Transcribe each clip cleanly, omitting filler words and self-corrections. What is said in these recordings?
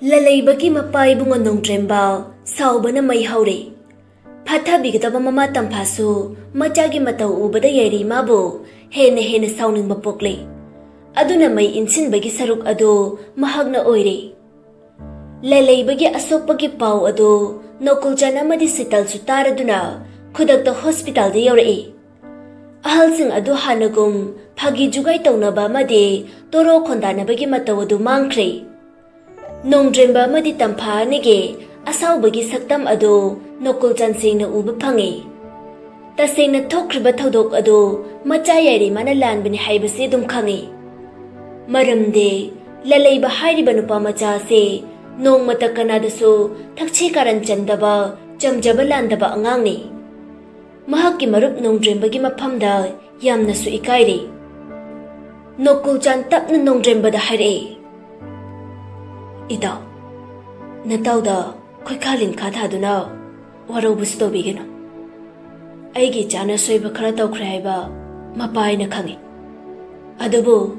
Lalaibagi mapai bunga nongtrembal saubana mai haure. Phatha bigataba mama tamphasu machagi matau ubada Yaireima bu hena sauning mapokle. Aduna mai insin bagi saruk ado mahagna oire. Lalaibagi asokpagi pau ado nokuljan amadi sital sutaraduna khudakta hospital de yaure. Ahalsing ado hanagum phagi jugai taunaba made toro khondanabagi matau ado mangkhre. Nongdremba madi tampha nige asaw bagi saktam ado nokuljan singna uba phangi. Tasengna thokriba thodok ado macha Yaireima na lanbani haibase dum khangi. Maramde lalaiba hairiba nupa macha se nongmata kanadasu thakchi karan chandaba chamjaba landaba angangni. Mahakki marup nongdrembagi maphamda yamnasu ikaire. Nokuljan tapna nongdrembada haire. Ida, natauda koi khalin khathaduna warobus to bigeno. Aigi chana soiba khara tawkhre haiba mapai na khangi. Adubu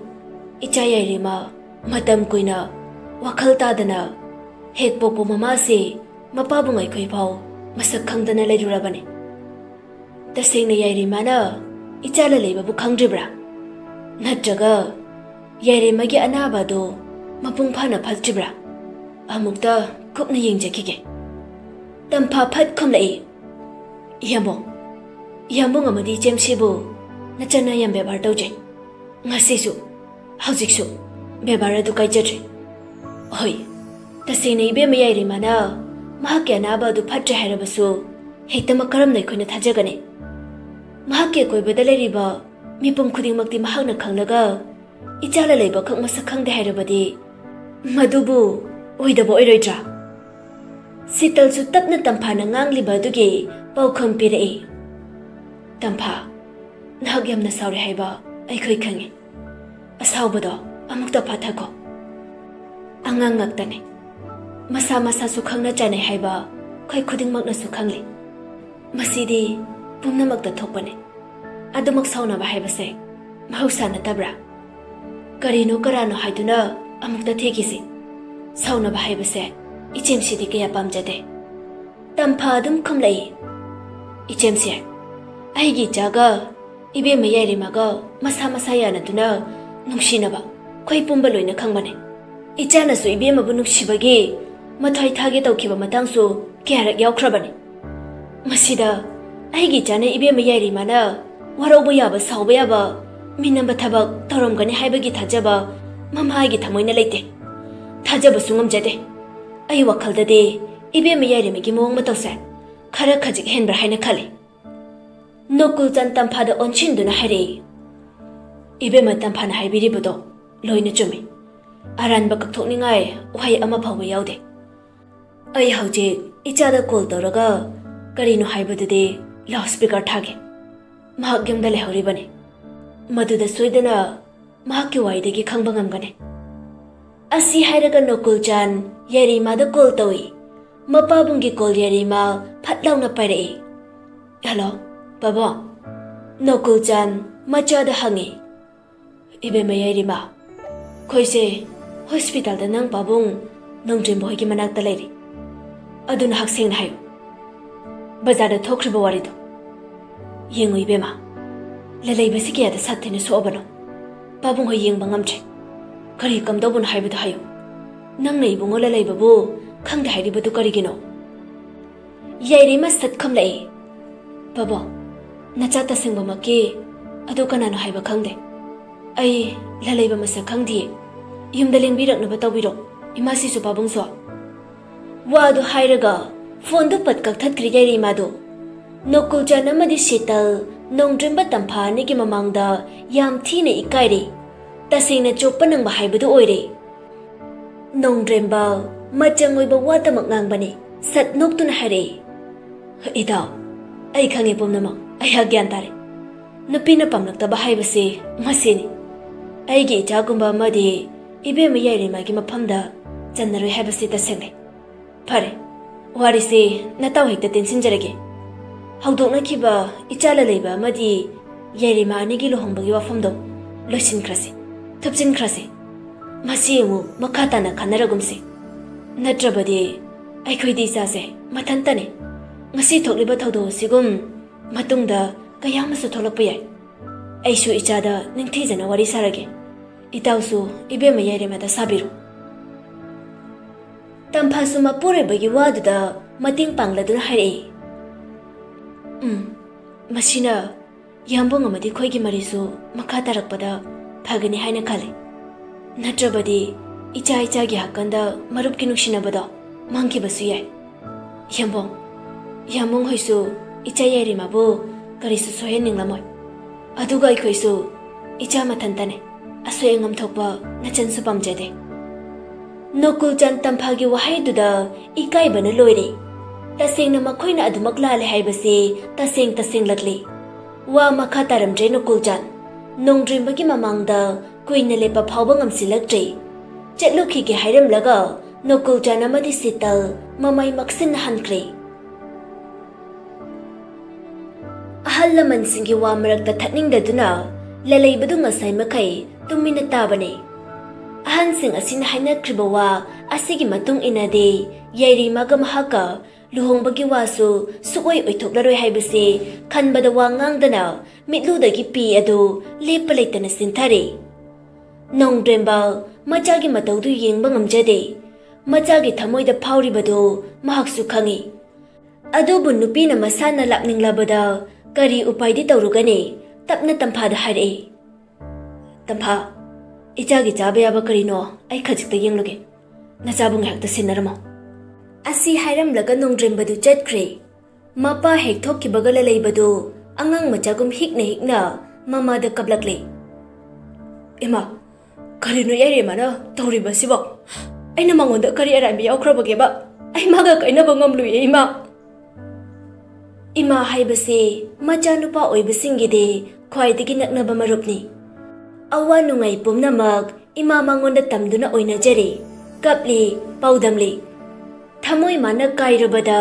icha Yaireima matam kuina wakhal tadana hek popo mama se mapabung ai khoi phau masak khangdana leirurabane. Tasengna Yaireima na icha la leiba bu khangdribra. Natraga Yaireima gi anaba do mapung phana phaltribra. Amukta kupna yengjakige. Tampha phat khomlai. Yambong amadi chemsibu nachana yam bebar tawje. Ngasisu haujiksu bebar adu kaijatre. Hoi. Tasena ibema Yaireima na mahakya naba adu phatre harabasu hektama karam nei khoina thajagane. Mahakya koibada leriba mipum khudingmakti mahakna khanglaga ichala leiba khak masak khangde harabadi madubu oidabo oiroidra. Sital su tapna tampha na ngangliba dugi paukham pirei. Tampha nahak yamna sauri haiba aikhoi khangi. Asawbado amukta phathako. Angang ngaktane. Masa su khangna chane haiba khoi khudingmakna su khangli. Masidi pumnamakta thokpane. Adumak saunaba haibase mahausa natabra. Karino karano haiduna amukta thegisi. Sauna bahai base ichem sidi kaya pamjade. Tampha dum khomlai. Ichem si aigi jaga ibema Yaireima ga masa yana tuna nungsinaba khoi pumba loina khangbane. Ichana su ibema bu nungsibagi mathai thage tawkhiba matangsu kyarak yaukhrabane. Masida aigi jana ibema Yaireima na waroba yaba sauba yaba minamba thabak toromgani haibagi thajaba mamhaigi thamoina leite. Thajaba sungam jade. Ai wakaldade ibema Yaireima gi mong matawse khara khajik henbra haina khale. Nokuljan tamphada onchinduna hare. Ibema tamphana haibiribudo loina chumi. Aranba kakthokningai uhai ama phawba yaude. Ai haujik ichada call tawraga karino haibadade loudspeaker thage. Mahak yamda lehoribane. Maduda soidana mahakki waidagi khangba ngamgane. Asi hairaga nokuljan Yaireima da call tawi. Mapabungi call Yaireima phatlauna pairei. Hello, Baba. Nokuljan macha da hangi. Ibema Yaireima. Khoise hospital da nang pabung nongdrembo hoigi manakta leiri. Aduna haksengna hayo. Bazar da thokriba warido. Yengo ibema. Lalaibasi kaya da sathene soobano. Pabung hoi yengba ngamche. Kari kamdobun haibadu hayo. Nang na ibungo lalaibabu khangde hairibadu karigino. Yaireima sat khamlai. Baba, nacha tasengba maki adu kanano haiba khangde. Ai lalaiba masa khangdi. Yumda lengbiraknaba tawbiro. Imasi su pabung so. Wadu hairaga phone du pat kakthakri Yaireima do. Nokuljan amadi sital nongdremba tampha nigi mamangda yam thina ikaire. Tasengna chokpa nang bahaibadu oire. Nongdremba machang oiba watamak ngangbane sat noktuna hare. Ida, ai khangi pumnamak ai hagyan tare. Nupina pamnakta bahaibase masini. Aigi ichagumba amadi ibema Yaireima gi maphamda channaroi haibase tasengne. Phare, warise nataw hekta tensinjarage. Haudokna khiba ichala leiba amadi Yaireima anigi lohongbagi wafamdo loisinkrasi. Thupjinkrasi. Masi mu makatana khanaragumsi. Natrabadi ꯑꯩꯈꯣꯏꯗꯤ ꯏꯆꯥꯁꯦ ꯃꯊꯟꯇꯅꯤ ngasi thokliba thaudo sigum matungda kayamasu tholakpa yai aisu ichada ningthijana wari sarage itausu Heereima Yaireima-2 sabiru tamphasu mapure bagi waduda mating pangladuna hairei masina yambong amadi khoigi marisu makha tarakpada phagani haina khale natrabadi icha gi hakanda marupki nuksinabada mangki basu yai yambong hoisu icha Yaireima-bu karisu sohen ninglamoy aduga ikhoisu icha mathantane asoy ngam thokpa nachansu pamjade nokuljan tamphagi wahaiduda ikai bana loire tasengna makhoina adumak lale haibase taseng lakli wa makha taramje nokuljan nongdrimbagi mamangda kuina lepa phawba ngamsilaktre chetluki ge hairam laga nokuljan amadi sital mamai maksin hankre ahal laman singi wa marakta thatningdaduna lalaibadu ngasai makai tumina tabane ahan sing asin hainakriba wa asigi matung inade Yaireima-ga mahaka luhongbagi wasu sugoi oithoklaroi haibase khanbada wa ngangdana mitludagi pi adu lepa leitana sinthare nongdremba machagi mataudu yengba ngamjade machagi thamoida phawribadu mahaksu khangi adubu nupina masana lapninglabada kari upaidi taurugane tapna tamphada hairei tampha ichagi chabe yaba karino ai khajikta yengluge nachabu ngakta sinaramo asi hairam laga nongdrembadu chatkre mapa hek thokki bagala leibadu angang machagum hikna mama da kablakle ema karino Yaireima-na tauriba sibo aina mangonda kari arabi yaukhrabage ba ai maga kaina bangam luye ima haibase macha nupa oibasingide khwaidagi naknaba marupni awa nungai pumnamak ima mangonda tamduna oinajare kapli paudamli thamoi mana kairabada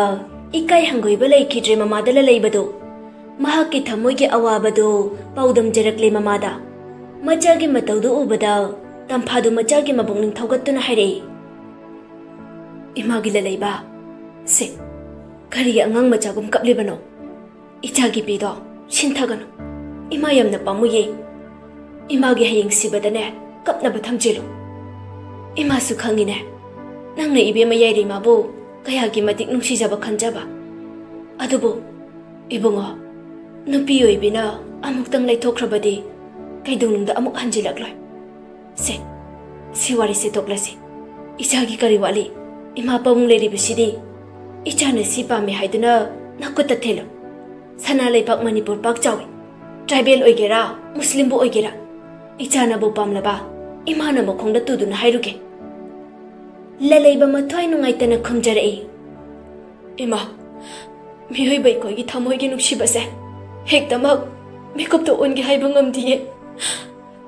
ikai hangoiba laikhidre mamadala leibado mahakki thamoigi awabado paudam jarakle mamada machagi mataudu ubada tamphadu machagi mabungning thogattuna hairei imagi leiba se kari angang machagum kaplibano ichagi pido sinthagano ima yamna pamuye imagi hayeng sibadane kapna bathamjilu ima su khangine nangna Heereima Yaireima-bu kayagi matik nungsijaba khanjaba adubu ibungo nupi oibina amuktang laithokhrabadi kaidunungda amuk hanjilakloi si wari se toklasi ichagi kari wali ima pamung leribasidi ichana si pami haiduna nakuta thelo sana leipak Manipur pak chawi tribal oigera muslim bu oigera ichana bu pamlaba imana mokhongda tuduna hairuge laleiba mathoi nungaitana khumjarei ima mihoi bai koigi thamoi gi nuksibase hektamak makeup to ongi haibangam diye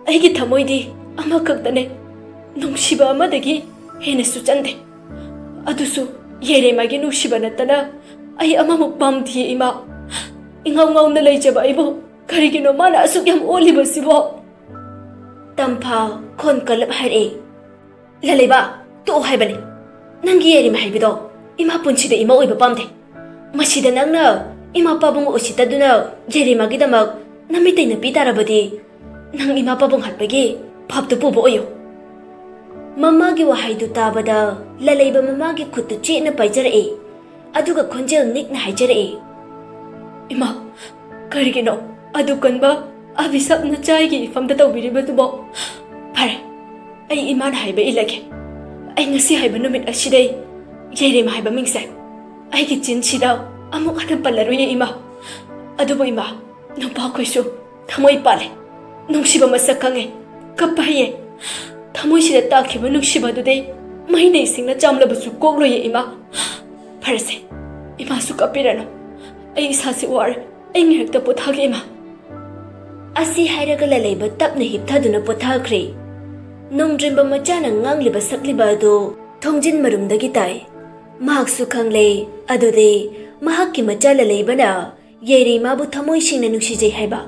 aigi thamoi di amakaktane nungsiba amadagi hena suchande adusu Yaireima-gi nuksiba natana ai amamuk pam diye ima ingau na leijaba aibu karigino mana asuk yam olibasibo tampha khon kalap haire laleiba to haibani nangi Yaireima haibido ima punchide ima oiba pamde masida nangna ima pabung ositaduna Yaireima-gi damak namitai na pitarabadi nang ima pabung hatpagi bhabtu pubo oyo mamagi wahaidu tabada laleiba mamagi khuttu chena paijarei aduga khonjel nikna haijarei ima karigino adu kanba abisap na chaigi famda tawbiribatubo phare ai iman haiba ilage ai ngasi haiba numit asidai Yaireima haiba mingse ai gi chin sida amuk hana palaruye ima adubo ima nupa khoisu thamoi pale nungsiba masak kange kapaye thamoi sida takhiba nungsiba dudei mahinei singna chamlabusu kokloye ima pharse ima su kapirano ai isasi war ai ngekta pothage ima asi hairaga laleiba tapna hipthaduna pothakre nongdrimba machana ngangliba sakliba do thongjin marumdagi tai mahak su khangle adude mahakki macha laleibana Yaireima-bu thamoi singna nuksijai haiba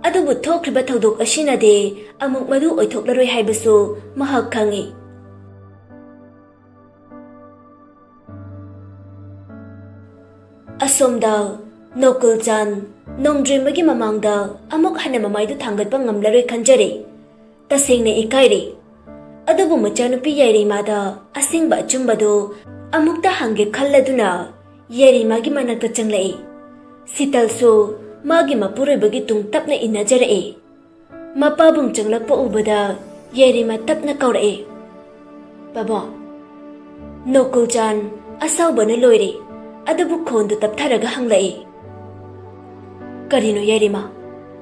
adubu thokriba thodok asinade amuk madu oithoklaroi haibasu mahak khangi Asomda Nokuljan Nongdrimagi mamangda amok hana mamaidu thangatpa ngamlaroi khanjare tasengna ikaire adubu machanupi Yaireimada asingba achumbadu amukta hange khalladuna Yaireimagi manakta changlai Sitalsu magi mapuroibagi tung tapna inajarae mapabung changlakpa ubada Yaireima tapna kaurae Baba Nokuljan asawbana loire adubu khondu taptharaga hanglai Karino Yaireima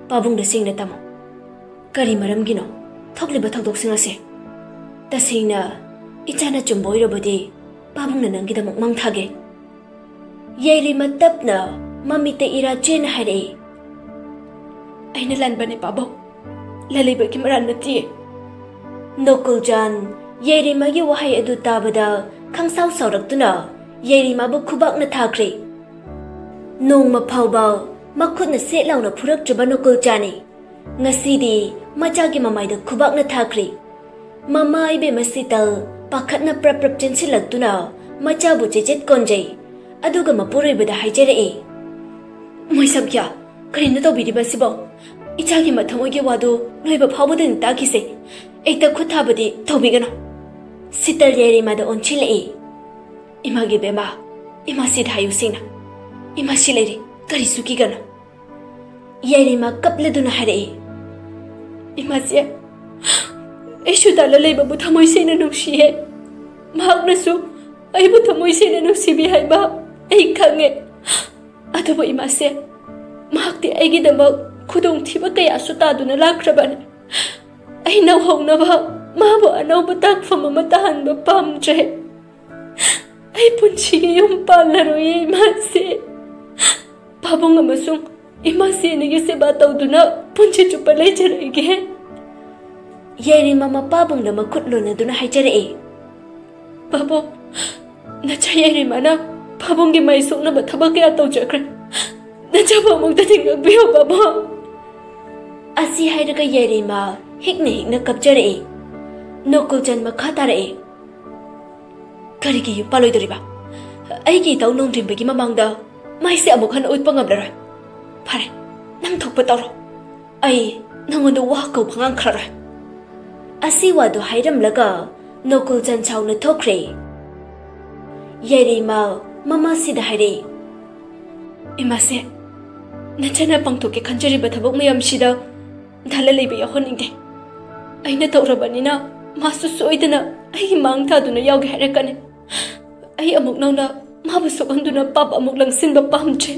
pabungda singna tamo Kari maramgino thokliba thokdoksing ase tasingna ichana chumboirabadi pabungna nangidamok mangthage Yaireima tapna mamite ira chena hare aina lanbane pabo lalibaki maran nati Nokuljan Yaireima gi wahai adu tabada khangsaw sawraktuna Yaireima bu khubakna thakre nongma phawba makhutna setlauna phuraktraba Nokuljani ngasidi machagi mamaida khubakna thakre mamai be masital pakhatna prap chensilaktuna machabu chejet konjai aduga mapuroibada haijare moisabya karina tobiriba sibo ichagi mathamogi wadu loiba phawbadin takise ekta khuthabadi thobigano sital Yaireimada onchile imagi bema imasi dhayu singna imasi leri kari suki gana Yaireima kapleduna hare imasi eshu dala leiba bu thamoi sena nuksiye magnasu ai bu thamoi sena nuksibi haiba ai khange adubu imasi magti aigi dama khudong thiba kaya sutaduna lakrabane ai nau honaba mabu anauba takfam ama tahanba pamtre ai punchigi yum palaroi imasi pabong amasung imasi nigi seba tawduna punchi chupa leijarege Yaireima mapabong na makutlona duna haijare Pabo nacha Yaireima na pabong gi maisok na bathabak kaya tawjakre nacha pabong tatingag biyo pabo asi hairaga Yaireima hikna kapjare Nokuljan makhatare karigi paloi doriba aigi taw nongdrimbagi mamangda maise amukhan uitpa ngamlaroi phare nang thokpa tawro ai nangonda wa kau phangang khrara asiwadu hairamlaga Nokuljan chawna thokre Yaireima mama sida haire imase nachana pangthoke khanjari bathabok mayam sida dhala leibe yahoningde aina tawrabanina masu soidana ai mangtha duna yawge harakane ai amuk nauna mabu sokanduna pap amuk langsinba pamche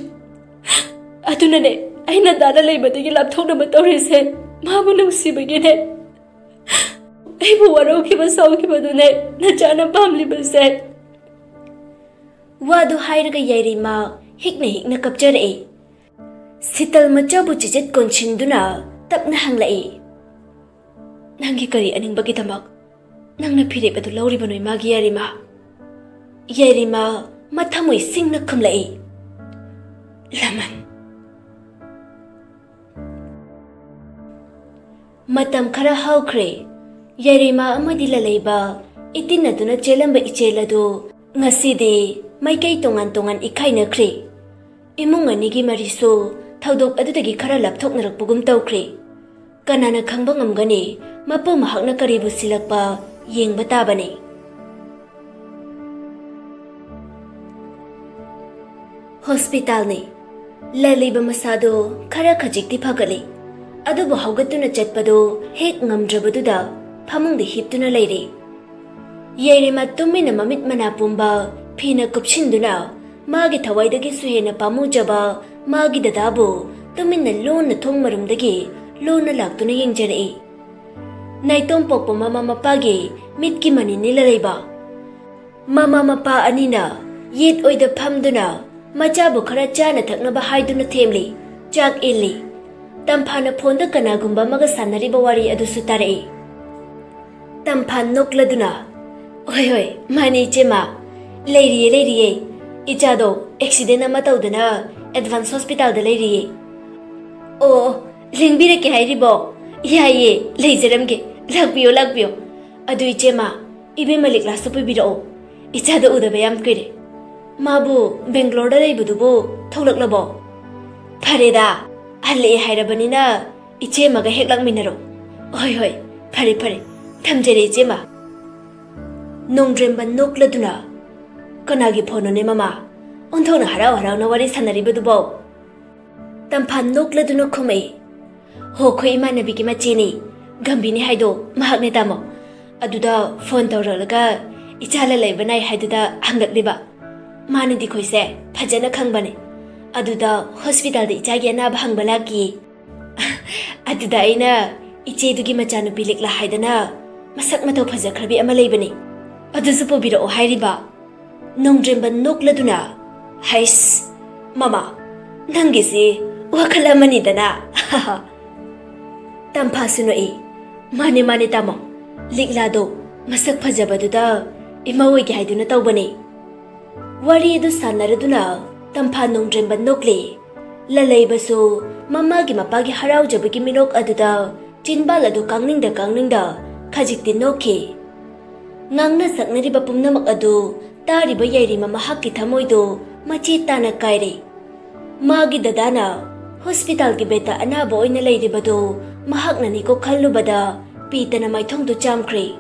aduna ne aina dara leibadagi lapthokna matawrise mabu nungsibagine ai bu waro khiba saukiba dune nachana pamlibase wadu hairaga Yaireima hikna kapjare sital machabu chijet konchinduna tapna hanglai nangi kari aningbagi damak nangna phiribadu lauribano magi Yaireima mathamoi singna khumlai laman matam khara haukre Yaireima amadi laleiba itinaduna chelamba icheladu ngaside maikai tongan ikhainakre imung anigi mariso thaudok adudagi khara lapthoknarakpugum tawkre kanana khangba ngamgani mapu mahakna karibu silakpa yengba tabane hospital ne laliba masado khara khajikti phagale adubu haugatuna chatpado hek ngamdrabaduda phamungde hiptuna leire Yaireima tumina mamit mana pumba phina kupchinduna magi thawaidagi suhena pamujaba magi dadabu tumina lona thongmarumdagi lona laktuna yengjare naitom pokpa mama mapagi mitki mani nilareiba mama mapa anina yet oida phamduna machabu khara chana thaknaba haiduna themli chak illi tamphana phonda kanagumba maga sanariba wari adu sutare tamphan nokladuna oi mani chema leiriye ichado accident ama tawdana advance hospital da leiriye o lingbire ke hairibo yaye leijaramge lakbiyo adu ichema ibe malik la sapu biro ichado uda bayam kire Mabu Bangalore leibdubu tholaklabo Fareda Halle hairabanina iche maga heklakminaro Hoi hoi Fare fare Thamjere ichema Nongdremba nokladuna Kanagi phonone mama Onthona harau harau na wari sanaribadubo Tamphan nokladuna khumai Ho khoi imanabigi macheni Gambini haido mahakne tamo Aduda phone tawralaga Ichala laibanai haiduda hanglakliba Mani di khoise phajana khangbane Aduda hospital da ichagi anaba hangbalaki Aduda aina ichedugi machanupi likla haidana masak matau phajakhrabi ama leibani Adusu pobira o hairiba Nongdremba nokladuna Hais Mama Nangisi Wakalamani dana Tampasuno e Mane mane tamo Liklado Masak phajabaduda Imawegi haiduna tawbane Wari edu sanaraduna Tampha nongdremba nokle Lalaibasu Mamagi mapagi harau jabagi minok aduda Chinbal adu kangningda Khajikti nokhe Ngangna saknariba pumnamak adu Tariba Yaireima mahakki thamoido Machi tana kaire Magi dadana Hospital ki beta anaba oina lairibado Mahakna niko khallubada Pitana maithongdu chamkre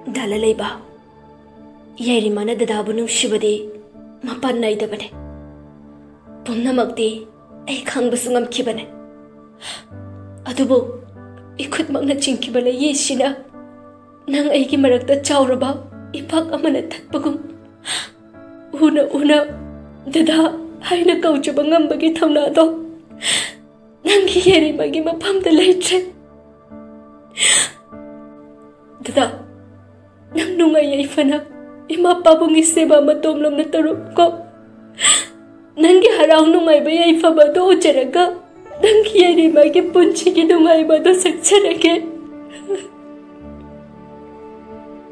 Dala laiba Yaireima na dadabu nungshibade Mapan naidabane Pumnamakti Ay khangbasu ngamkibane Adubo Ikut magna chingkibala yesina Nang aigi marakta chawraba Ipak amana tatpagum Una Dada Haina kauchaba ngambagi thauna do Nangi Yaireima gi mapamda laitre Dada Nang nungay yaifana Ima pabungi seba matomlom na tarup ko Nangi harau nungay ba yaifaba do ucharaga Nangi Yaireima gi punchigi nungay ba do sakcharage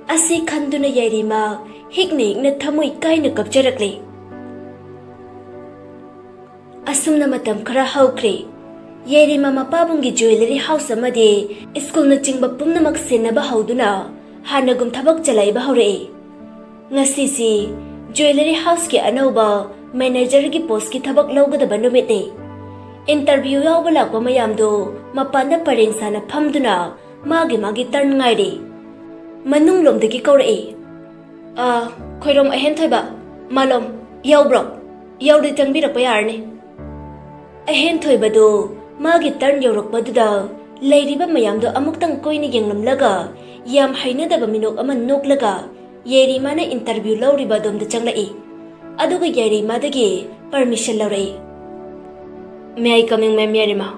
Asi khanduna Yaireima Hikne na thamoy kay na kapcharakle Asumna matam khara haukre Yaireima mapabungi jewelry house amade school na chingba pumnamak senaba hauduna hanagum thabak chalaiba hore ngasisi jewelry house ki Naoba manager ki post ki thabak lawgadaba numite interview yawba lakwa mayamdo mapanda pareng sana phamduna magi turn ngaire manung lomdagi kaure khoirom ahen thoiba malom yawbro yawdi tangbirakpa yarne ahen thoibado magi turn yawrakpaduda leiriba mayamdo amuktang koini yenglamlaga yam hainadaba minok ama noklaga Yaireima na interview lawriba domda changlai aduga Yaireima dagi permission lawrai May I come in, Ma'am Yaireima?